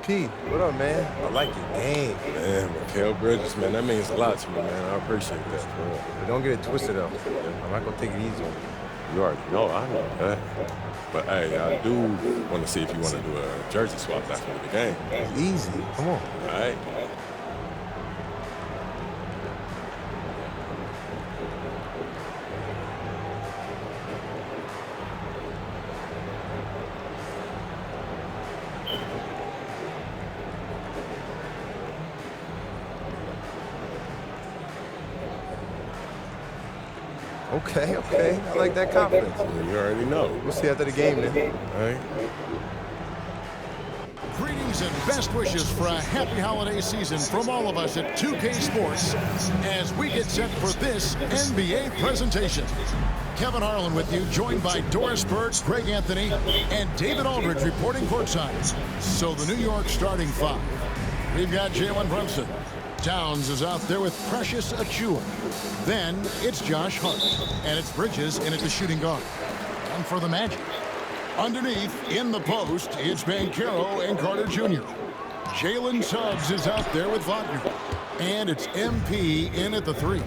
MP, what up, man? I like your game. Man, Mikal Bridges, man, that means a lot to me, man. I appreciate that, bro. But don't get it twisted up. I'm not gonna take it easy on you. You already know, I know that. But, hey, I do want to see if you want to do a jersey swap after the game. Easy. Come on. All right? Okay. I like that confidence. You already know. We'll see after the game then. All right? Greetings and best wishes for a happy holiday season from all of us at 2K Sports as we get set for this NBA presentation. Kevin Harlan with you, joined by Doris Burke, Greg Anthony, and David Aldridge reporting courtside. So the New York starting five. We've got Jalen Brunson. Towns is out there with Precious Achiuwa. Then it's Josh Hart, and it's Bridges in at the shooting guard. And for the Magic, underneath, in the post, it's Banchero and Carter Jr. Jalen Suggs is out there with Wagner. And it's MP in at the three.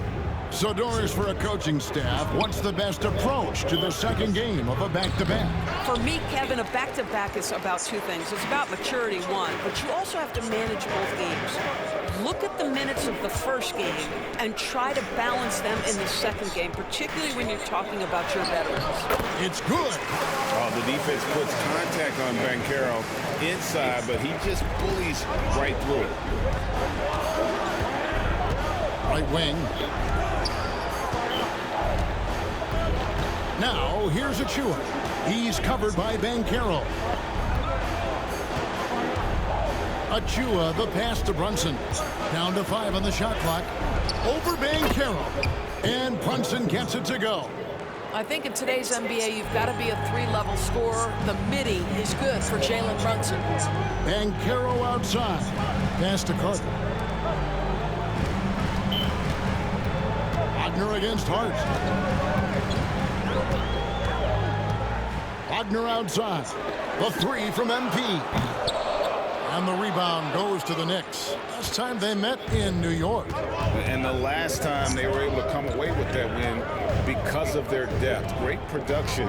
So, Doris, for a coaching staff, what's the best approach to the second game of a back-to-back? For me, Kevin, a back-to-back is about two things. It's about maturity, one, but you also have to manage both games. Look at the minutes of the first game and try to balance them in the second game, particularly when you're talking about your veterans. It's good. Oh, the defense puts contact on Banchero inside, but he just bullies right through it. Right wing. Now, here's Achiuwa. He's covered by Banchero. Achiuwa, the pass to Brunson. Down to 5 on the shot clock. Over Banchero. And Brunson gets it to go. I think in today's NBA, you've got to be a three-level scorer. The midi is good for Jalen Brunson. Banchero outside. Pass to Carter. Wagner against Hart. Wagner outside. The three from MP. And the rebound goes to the Knicks. Last time they met in New York. And the last time they were able to come away with that win because of their depth. Great production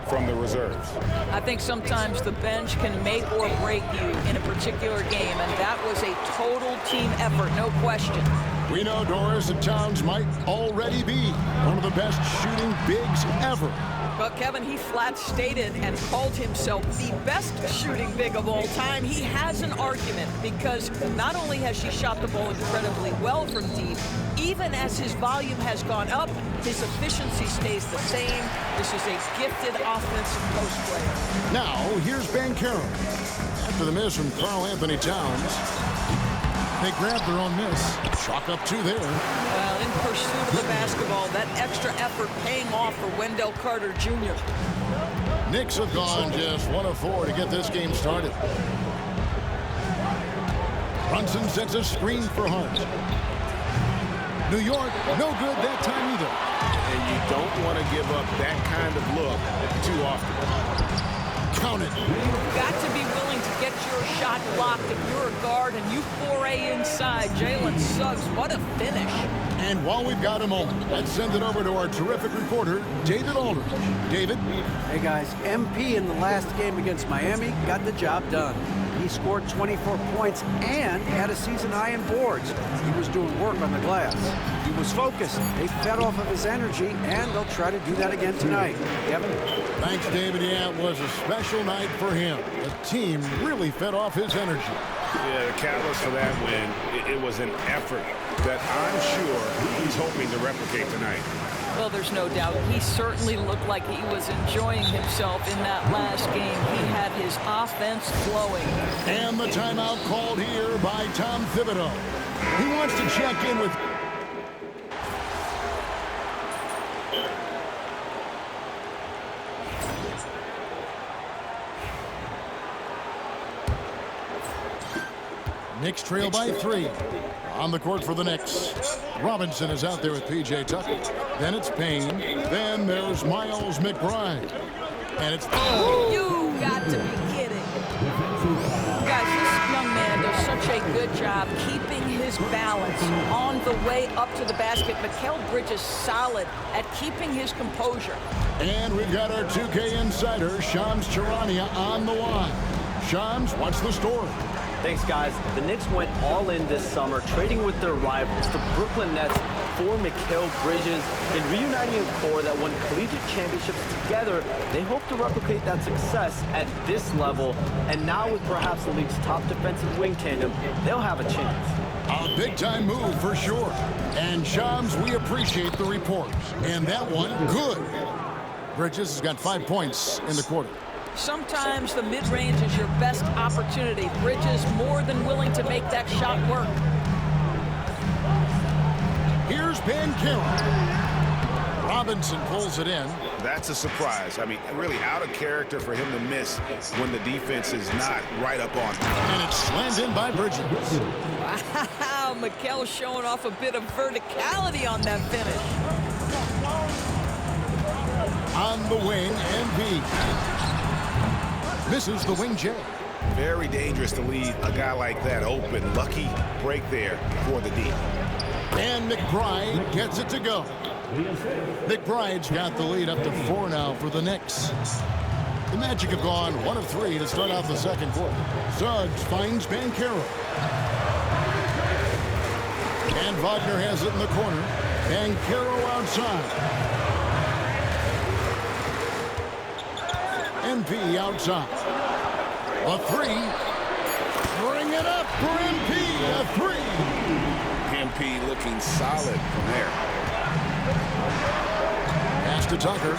from the reserves. I think sometimes the bench can make or break you in a particular game, and that was a total team effort, no question. We know Doris and Towns might already be one of the best shooting bigs ever. But Kevin, he flat stated and called himself the best shooting big of all time. He has an argument because not only has she shot the ball incredibly well from deep, even as his volume has gone up, his efficiency stays the same. This is a gifted offensive post player. Now, here's Banchero. After the miss from Karl Anthony Towns, they grab their own miss. Chalk up two there. Well, in pursuit of the basketball, that extra effort paying off for Wendell Carter Jr. Knicks have gone just 1 of 4 to get this game started. Brunson sets a screen for Hart. New York, no good that time either. And you don't want to give up that kind of look too often. Count it. You've got to be willing to get your shot blocked if you're a guard and you foray inside. Jalen Suggs, what a finish. And while we've got a moment, let's send it over to our terrific reporter, David Aldridge. David? Hey guys, MP in the last game against Miami got the job done. He scored 24 points and had a season high in boards. He was doing work on the glass. He was focused. They fed off of his energy, and they'll try to do that again tonight. Kevin? Thanks, David. Yeah, it was a special night for him. The team really fed off his energy. Yeah, the catalyst for that win, it was an effort that I'm sure he's hoping to replicate tonight. Well, there's no doubt. He certainly looked like he was enjoying himself in that last game. He had his offense flowing. And the timeout called here by Tom Thibodeau. He wants to check in with... Knicks trail by 3. On the court for the Knicks. Robinson is out there with P.J. Tucker. Then it's Payne. Then there's Miles McBride. And it's... You got to be kidding. Guys, this young man does such a good job keeping his balance on the way up to the basket. Mikal Bridges solid at keeping his composure. And we've got our 2K insider, Shams Charania, on the line. Shams, what's the story? Thanks, guys. The Knicks went all in this summer, trading with their rivals, the Brooklyn Nets, for Mikal Bridges, and reuniting a core that won collegiate championships together. They hope to replicate that success at this level, and now with perhaps the league's top defensive wing tandem, they'll have a chance. A big-time move for sure. And Shams, we appreciate the report. And that one, good. Bridges has got 5 points in the quarter. Sometimes the mid-range is your best opportunity. Bridges more than willing to make that shot work. Here's Banchero. Robinson pulls it in. That's a surprise. I mean, really out of character for him to miss when the defense is not right up on him. And it's slammed in by Bridges. Wow, Mikal showing off a bit of verticality on that finish. On the wing, MP. Misses the wing J. Very dangerous to leave a guy like that open. Lucky break there for the D. And McBride gets it to go. McBride's got the lead up to 4 now for the Knicks. The Magic have gone 1 of 3 to start out the second quarter. Suggs finds Banchero. And Wagner has it in the corner. Banchero outside. MP outside. A 3. Bring it up for MP. A 3. MP looking solid from there. Pass to Tucker.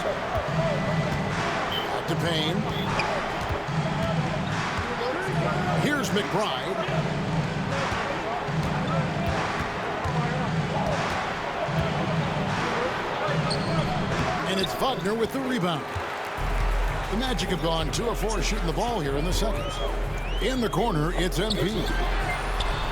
Out to Payne. Here's McBride. And it's Wagner with the rebound. The Magic have gone 2 of 4 shooting the ball here in the second. In the corner, it's MP.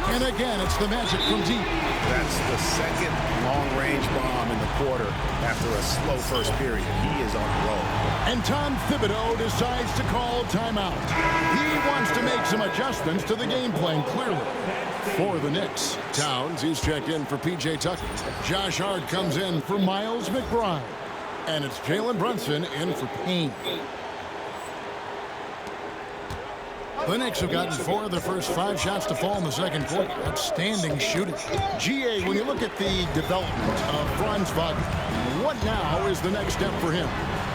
And again, it's the Magic from deep. That's the second long-range bomb in the quarter after a slow first period. He is on the roll. And Tom Thibodeau decides to call timeout. He wants to make some adjustments to the game plan, clearly. For the Knicks, Towns, he's checked in for P.J. Tucker. Josh Hart comes in for Miles McBride. And it's Jalen Brunson in for Payne. The Knicks have gotten 4 of their first 5 shots to fall in the second quarter. Outstanding shooting. GA, when you look at the development of Franz Wagner, what now is the next step for him?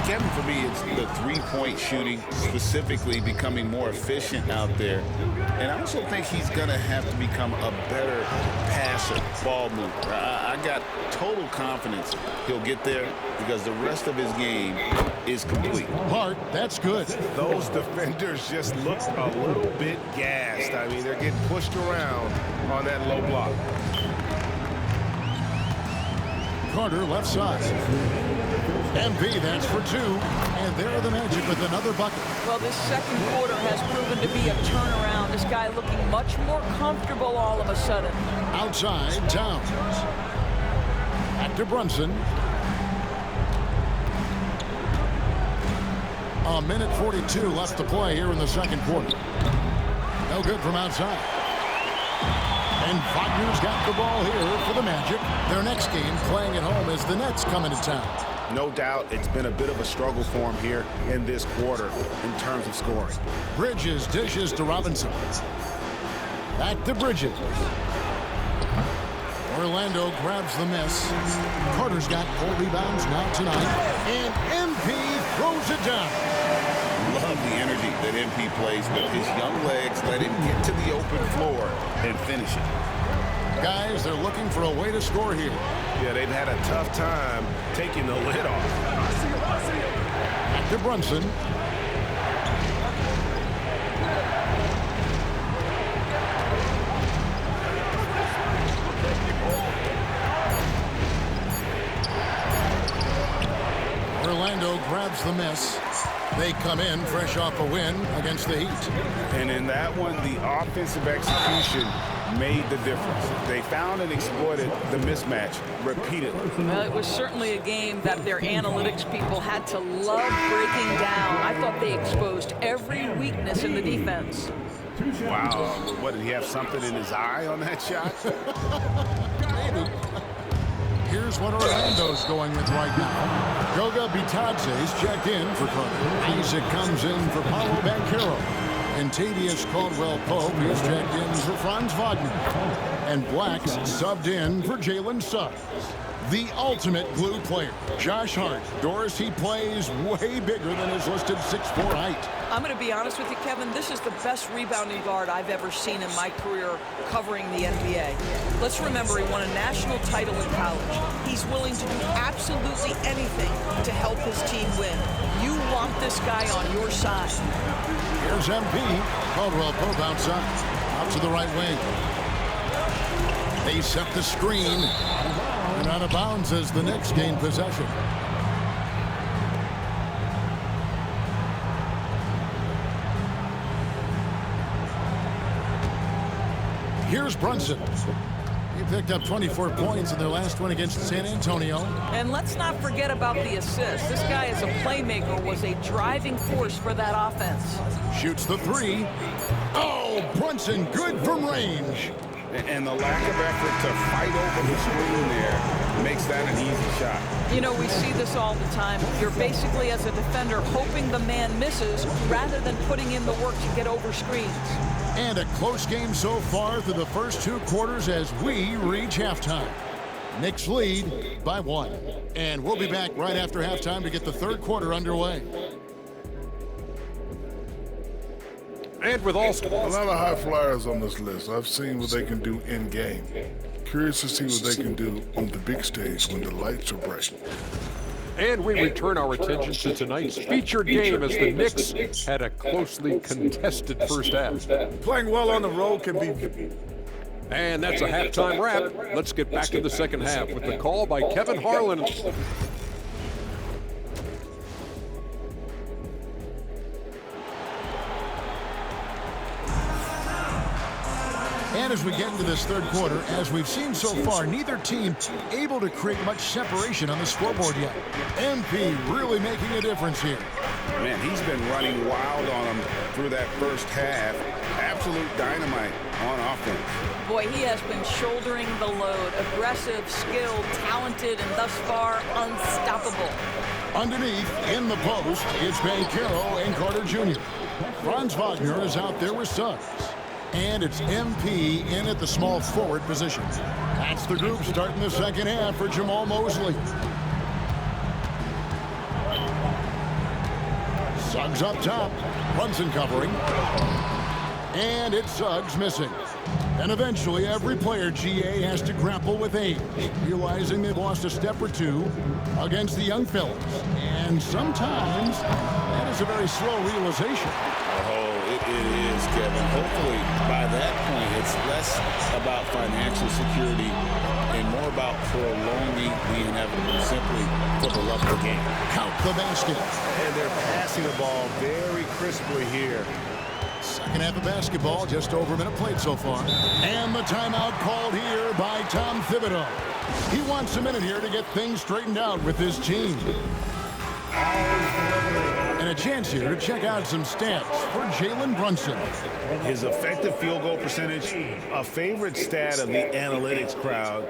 Kevin, for me, it's the three-point shooting, specifically becoming more efficient out there. And I also think he's going to have to become a better passer, ball mover. I got total confidence he'll get there because the rest of his game is complete. Hart, that's good. Those defenders just look a little bit gassed. I mean, they're getting pushed around on that low block. Carter left side. MP, that's for 2. And there are the Magic with another bucket. Well, this second quarter has proven to be a turnaround. This guy looking much more comfortable all of a sudden. Outside, Towns. Back to Brunson. A minute 42 left to play here in the second quarter. No good from outside. And Wagner's got the ball here for the Magic. Their next game playing at home as the Nets come into town. No doubt it's been a bit of a struggle for him here in this quarter in terms of scoring. Bridges dishes to Robinson. Back to Bridges. Orlando grabs the miss. Carter's got 4 rebounds now tonight. And MP throws it down. Love the energy that MP plays with. His young legs let him get to the open floor and finish it. Guys, they're looking for a way to score here. Yeah, they've had a tough time taking the lid off. Back to Brunson. Orlando grabs the miss. They come in fresh off a win against the Heat. And in that one, the offensive execution made the difference. They found and exploited the mismatch repeatedly. Well, it was certainly a game that their analytics people had to love breaking down. I thought they exposed every weakness in the defense. Wow. What, did he have something in his eye on that shot? Maybe. Here's what Orlando's going with right now. Goga Bitadze's checked in for Carter. Isaac comes in for Paolo Banchero. And Tavius Caldwell-Pope is checked in for Franz Wagner. And Black's subbed in for Jalen Suggs. The ultimate glue player, Josh Hart. Doris, he plays way bigger than his listed 6'4" height. I'm going to be honest with you, Kevin. This is the best rebounding guard I've ever seen in my career covering the NBA. Let's remember, he won a national title in college. He's willing to do absolutely anything to help his team win. You want this guy on your side. Here's MP. Caldwell-Pope outside. Out to the right wing. They set the screen. And out of bounds as the Knicks gain possession. Here's Brunson. He picked up 24 points in their last one against San Antonio. And let's not forget about the assist. This guy as a playmaker was a driving force for that offense. Shoots the 3. Oh, Brunson good from range. And the lack of effort to fight over the screen there makes that an easy shot. You know, we see this all the time. You're basically, as a defender, hoping the man misses rather than putting in the work to get over screens. And a close game so far through the first 2 quarters as we reach halftime. Knicks lead by 1. And we'll be back right after halftime to get the 3rd quarter underway. And with all a lot of high flyers on this list. I've seen what they can do in game. Curious to see what they can do on the big stage when the lights are bright. And we return our attention to tonight's featured game as the Knicks had a closely contested first half. Playing well on the road can be. And that's a halftime wrap. Let's get back to the second half with the call by Kevin Harlan. And as we get into this 3rd quarter, as we've seen so far, neither team able to create much separation on the scoreboard yet. MP really making a difference here. Man, he's been running wild on them through that first half. Absolute dynamite on offense. Boy, he has been shouldering the load. Aggressive, skilled, talented, and thus far unstoppable. Underneath, in the post, it's Banchero and Carter Jr. Franz Wagner is out there with Suggs. And it's MP in at the small forward position. That's the group starting the second half for Jamal Mosley. Suggs up top. Brunson covering. And it's Suggs missing. And eventually every player, GA, has to grapple with age, realizing they've lost a step or 2 against the young fellas. And sometimes that is a very slow realization. It is, Kevin. Hopefully, by that point, it's less about financial security and more about prolonging the inevitable, simply for the love of the game. Count the basket. And they're passing the ball very crisply here. Second half of basketball, just over a minute played so far. And the timeout called here by Tom Thibodeau. He wants a minute here to get things straightened out with his team. And a chance here to check out some stats for Jalen Brunson. His effective field goal percentage, a favorite stat of the analytics crowd,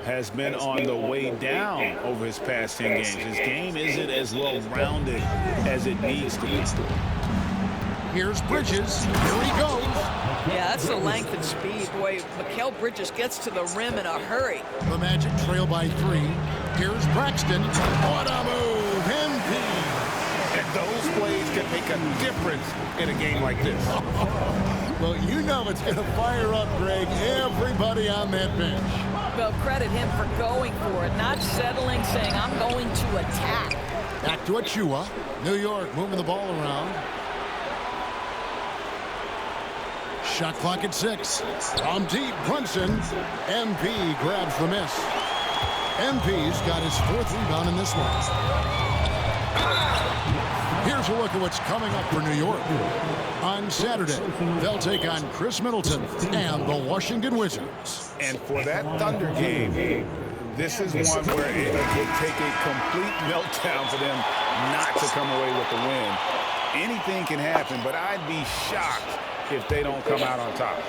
has been on the way down over his past 10 games. His game isn't as well-rounded as it needs to be. Here's Bridges. Here he goes. Yeah, that's the length and speed. Boy, Mikal Bridges gets to the rim in a hurry. The Magic trail by 3. Here's Braxton. What a move! MP. And those plays can make a difference in a game like this. Well, you know it's going to fire up, Greg, everybody on that bench. Well, credit him for going for it, not settling, saying, I'm going to attack. Back to Achua. New York moving the ball around. Shot clock at 6. From deep, Brunson. MP grabs the miss. MP's got his 4th rebound in this one. Here's a look at what's coming up for New York. On Saturday, they'll take on Chris Middleton and the Washington Wizards. And for that Thunder game, this is one where it would take a complete meltdown for them not to come away with the win. Anything can happen, but I'd be shocked if they don't come out on top.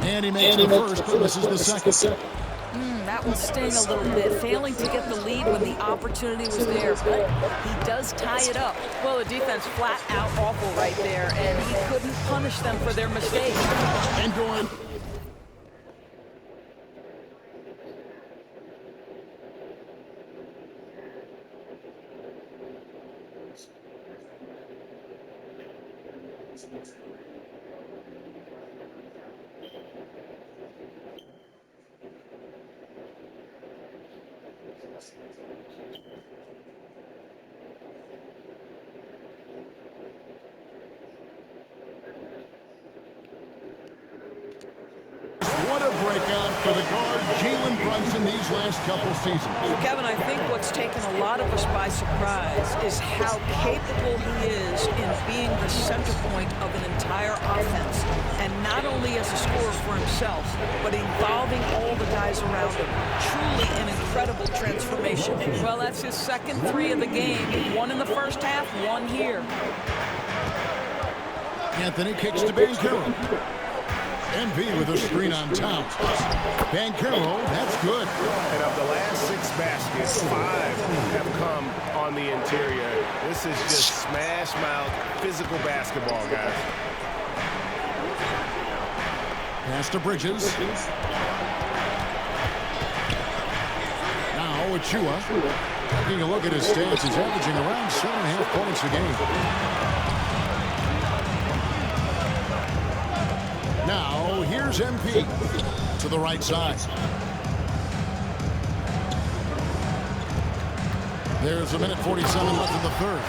And he makes the first, but this is the second. That will sting a little bit, failing to get the lead when the opportunity was there, but he does tie it up. Well, the defense flat out awful right there, and he couldn't punish them for their mistake. And going. What a breakout for the guard, Jalen Brunson, these last couple seasons. Kevin, I think what's taken a lot of us by surprise is how capable he is in being the center point of an entire offense. And not only as a scorer for himself, but involving all the guys around him. Truly an incredible transformation. Well, that's his second 3 of the game. 1 in the first half, 1 here. Anthony kicks to Banchero. MP with a screen on top. Banchero, that's good. And of the last 6 baskets, 5 have come on the interior. This is just smash mouth, physical basketball, guys. Pass to Bridges. Now Achua. Taking a look at his stats, he's averaging around 7.5 points a game. Now, here's MP to the right side. There's a minute 47 left in the third.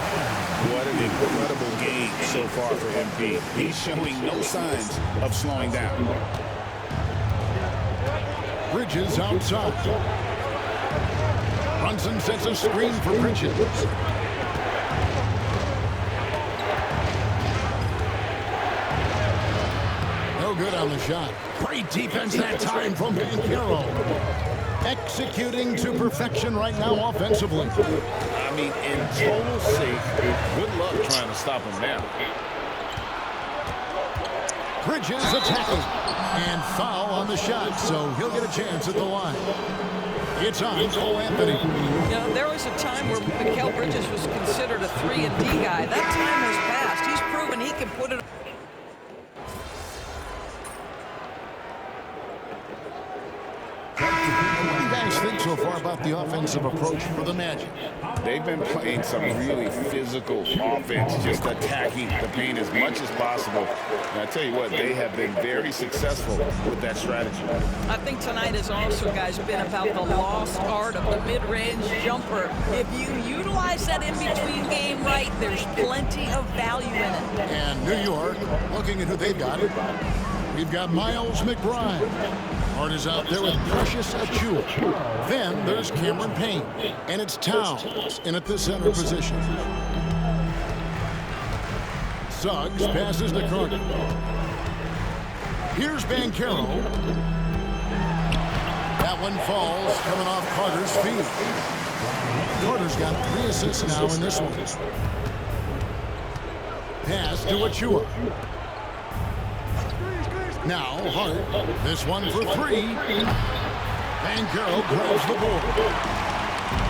What an incredible game so far for MP. He's showing no signs of slowing down. Bridges outside. Brunson sets a screen for Bridges. Good on the shot. Great defense that time from Banchero. Executing to perfection right now offensively. I mean, in total safety, good luck trying to stop him now. Bridges attacking. And foul on the shot, so he'll get a chance at the line. It's on Cole Anthony. You know, there was a time where Mikal Bridges was considered a 3-and-D guy. That time has passed. He's proven he can put it. What do you guys think so far about the offensive approach for the Magic? They've been playing some really physical offense, just attacking the paint as much as possible. And I tell you what, they have been very successful with that strategy. I think tonight has also, guys, been about the lost art of the mid-range jumper. If you utilize that in-between game right, there's plenty of value in it. And New York, looking at who they've got, we've got Miles McBride. Hart is out there with Precious Achua. Then there's Cameron Payne. And it's Towns in at the center position. Suggs passes to Carter. Here's Banchero. That one falls, coming off Carter's feet. Carter's got 3 assists now in this one. Pass to Achua. Now, Hart, this one for 3. Banchero grabs the board.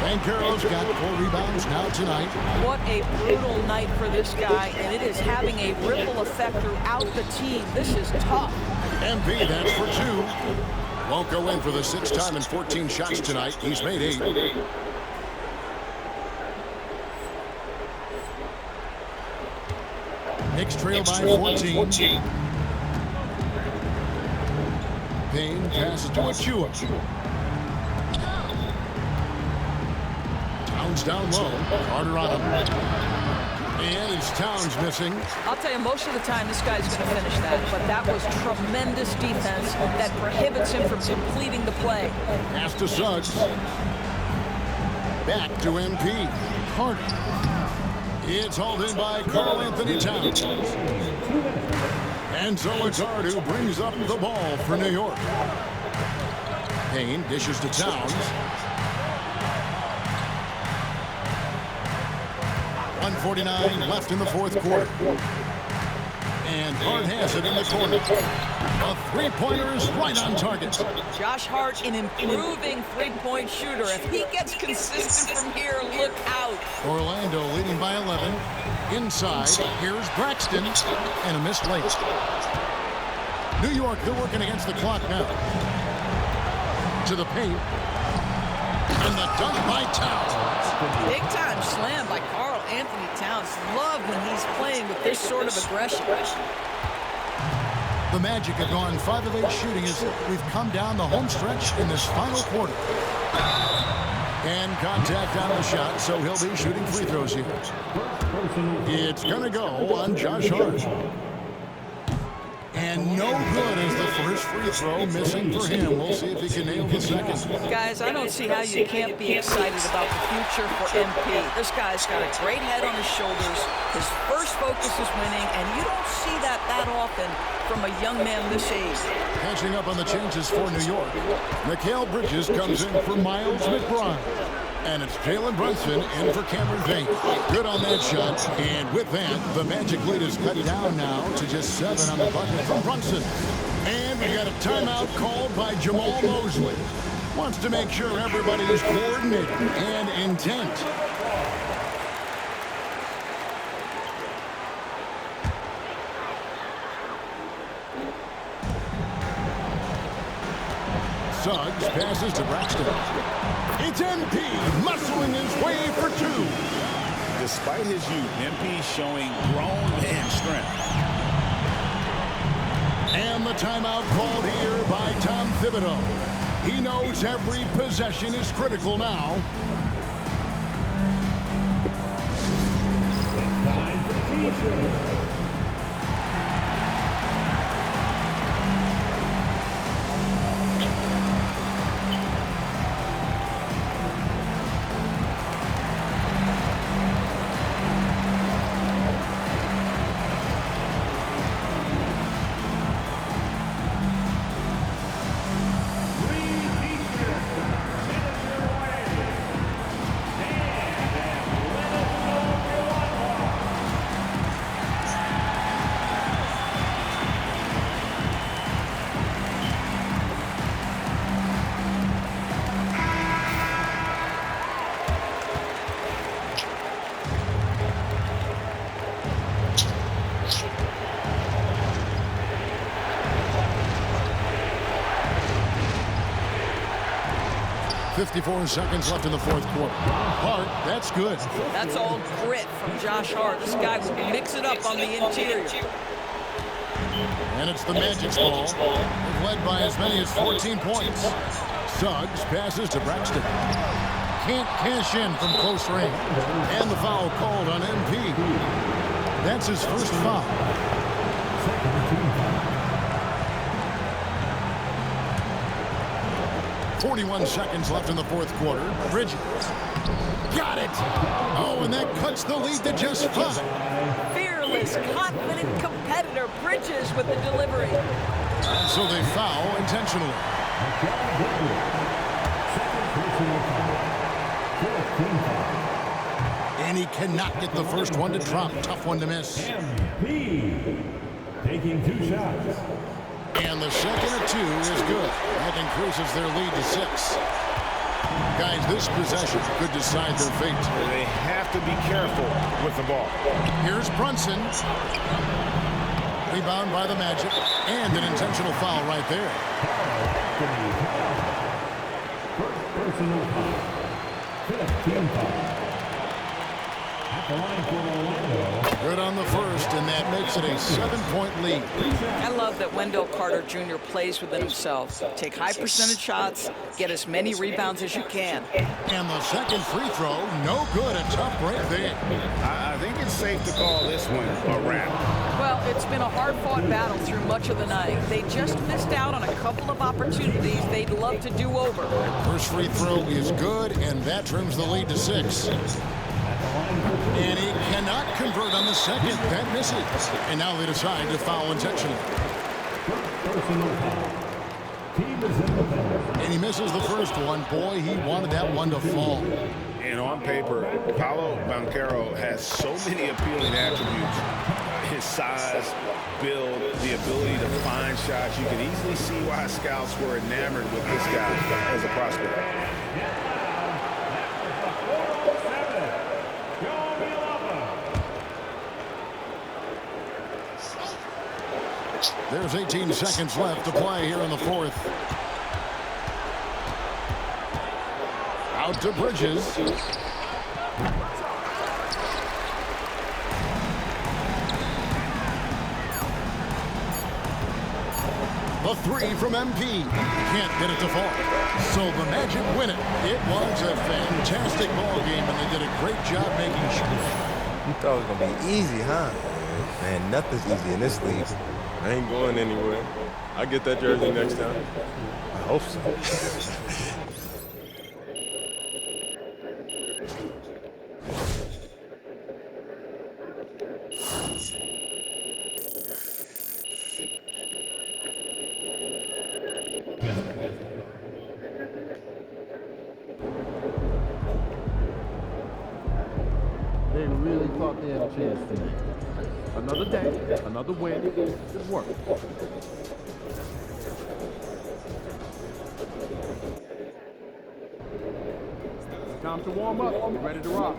Banchero's got 4 rebounds now tonight. What a brutal night for this guy, and it is having a ripple effect throughout the team. This is tough. MP, that's for 2. Won't go in for the 6th time in 14 shots tonight. He's made 8. Knicks trail by 14. Payne passes to Achua. Towns down low. Carter on him. And it's Towns missing. I'll tell you, most of the time this guy's going to finish that, but that was tremendous defense that prohibits him from completing the play. Pass to Suggs. Back to MP. Carter. It's hauled in by Karl Anthony Towns. And so it's Hart who brings up the ball for New York. Payne dishes to Towns. 1:49 left in the 4th quarter. And Hart has it in the corner. A three-pointer is right on target. Josh Hart, an improving three-point shooter. If he gets consistent from here, look out. Orlando leading by 11. Inside, here's Braxton, and a missed late. New York, they're working against the clock now. To the paint. And the dunk by Towns. Big-time slam by Karl Anthony Towns. Love when he's playing with this sort of aggression. The Magic have gone 5 of 8 shooting as we've come down the home stretch in this final quarter. And contact on the shot, so he'll be shooting free throws here. It's going to go on Josh Hart. And no good as the first free throw missing for him. We'll see if he can nail the second. Guys, I don't see how you can't be excited about the future for MP. This guy's got a great head on his shoulders. His first focus is winning, and you don't see that often from a young man this age. Catching up on the changes for New York. Mikal Bridges comes in for Miles McBride. And it's Jalen Brunson in for Cameron Payne. Good on that shot. And with that, the Magic lead is cut down now to just 7 on the bucket from Brunson. And we got a timeout called by Jamal Mosley. Wants to make sure everybody is coordinated and intent. Suggs passes to Braxton. It's MP muscling his way for 2. Despite his youth, MP showing grown man strength. And the timeout called here by Tom Thibodeau. He knows every possession is critical now. .54 seconds left in the 4th quarter. Hart, that's good. That's all grit from Josh Hart. This guy will mix it up on the interior. And it's the Magic's ball. They've led by as many as 14 points. Suggs passes to Braxton. Can't cash in from close range. And the foul called on MP. That's his first foul. 41 seconds left in the 4th quarter. Bridges. Got it! Oh, and that cuts the lead to just 5. Fearless, confident competitor. Bridges with the delivery. So they foul intentionally. And he cannot get the first one to drop. Tough one to miss. MP taking 2 shots. And the second of 2 is good. That increases their lead to 6. Guys, this possession could decide their fate. They have to be careful with the ball. Here's Brunson. Rebound by the Magic. And an intentional foul right there. Personal foul. 15 foul. At the line for Orlando. Good on the first, and that makes it a 7-point lead. I love that Wendell Carter Jr. plays within himself. Take high percentage shots, get as many rebounds as you can. And the second free throw, no good. A tough break there. I think it's safe to call this one a wrap. Well, it's been a hard-fought battle through much of the night. They just missed out on a couple of opportunities they'd love to do over. First free throw is good, and that trims the lead to 6. And he cannot convert on the second. That misses. And now they decide to foul intentionally. And he misses the first one. Boy, he wanted that one to fall. And on paper, Paolo Banchero has so many appealing attributes. His size, build, the ability to find shots. You can easily see why scouts were enamored with this guy as a prospect. There's 18 seconds left to play here in the fourth. Out to Bridges. The three from MP. Can't get it to fall. So the Magic win it. It was a fantastic ball game, and they did a great job making sure. You thought it was going to be easy, huh? Man, nothing's easy in this league. I ain't going anywhere. I'll get that jersey next time. I hope so. They really thought they had a chance tonight. Another day, another win. Good work. Time to warm up. Get ready to rock.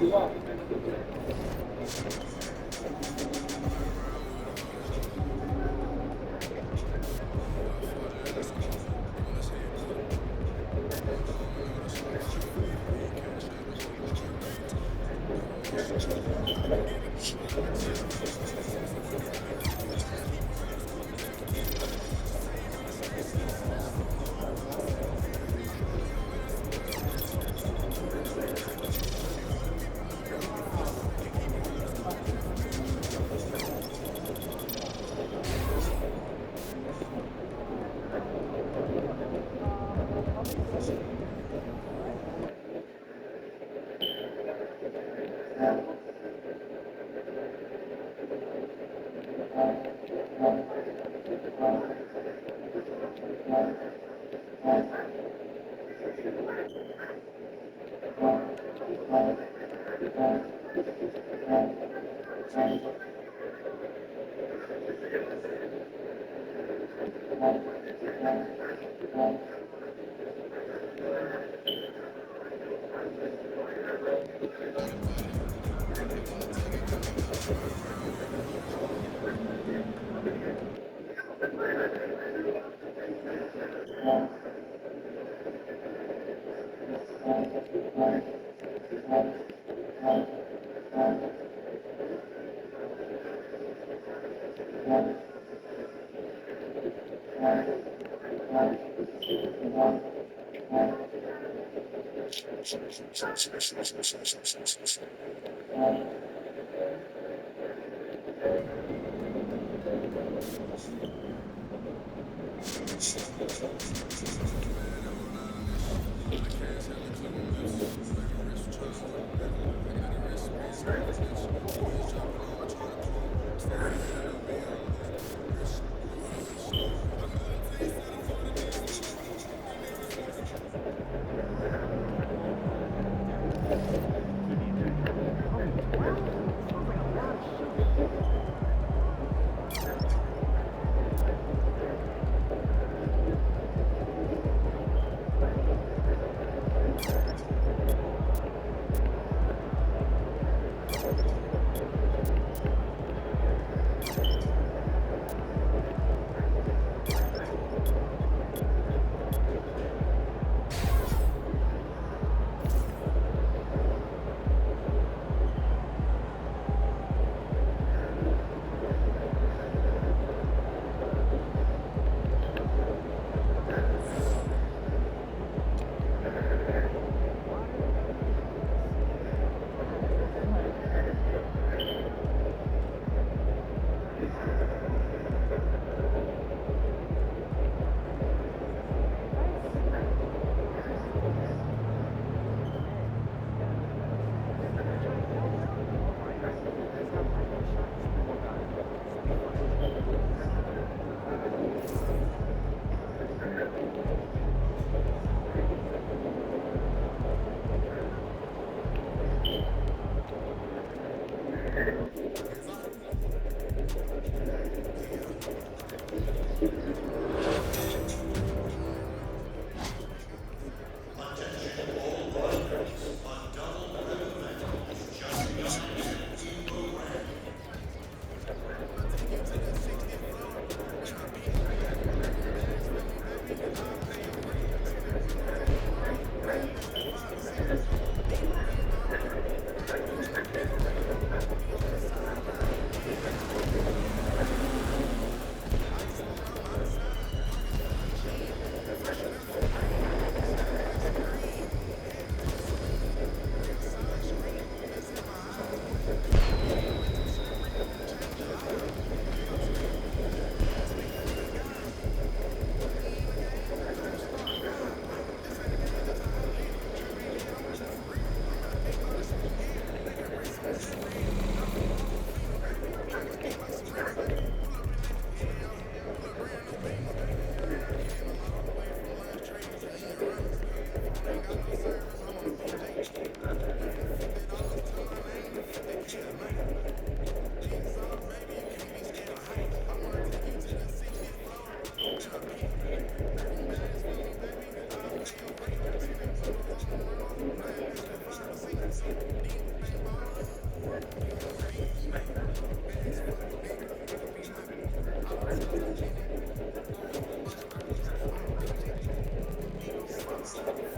Thank you.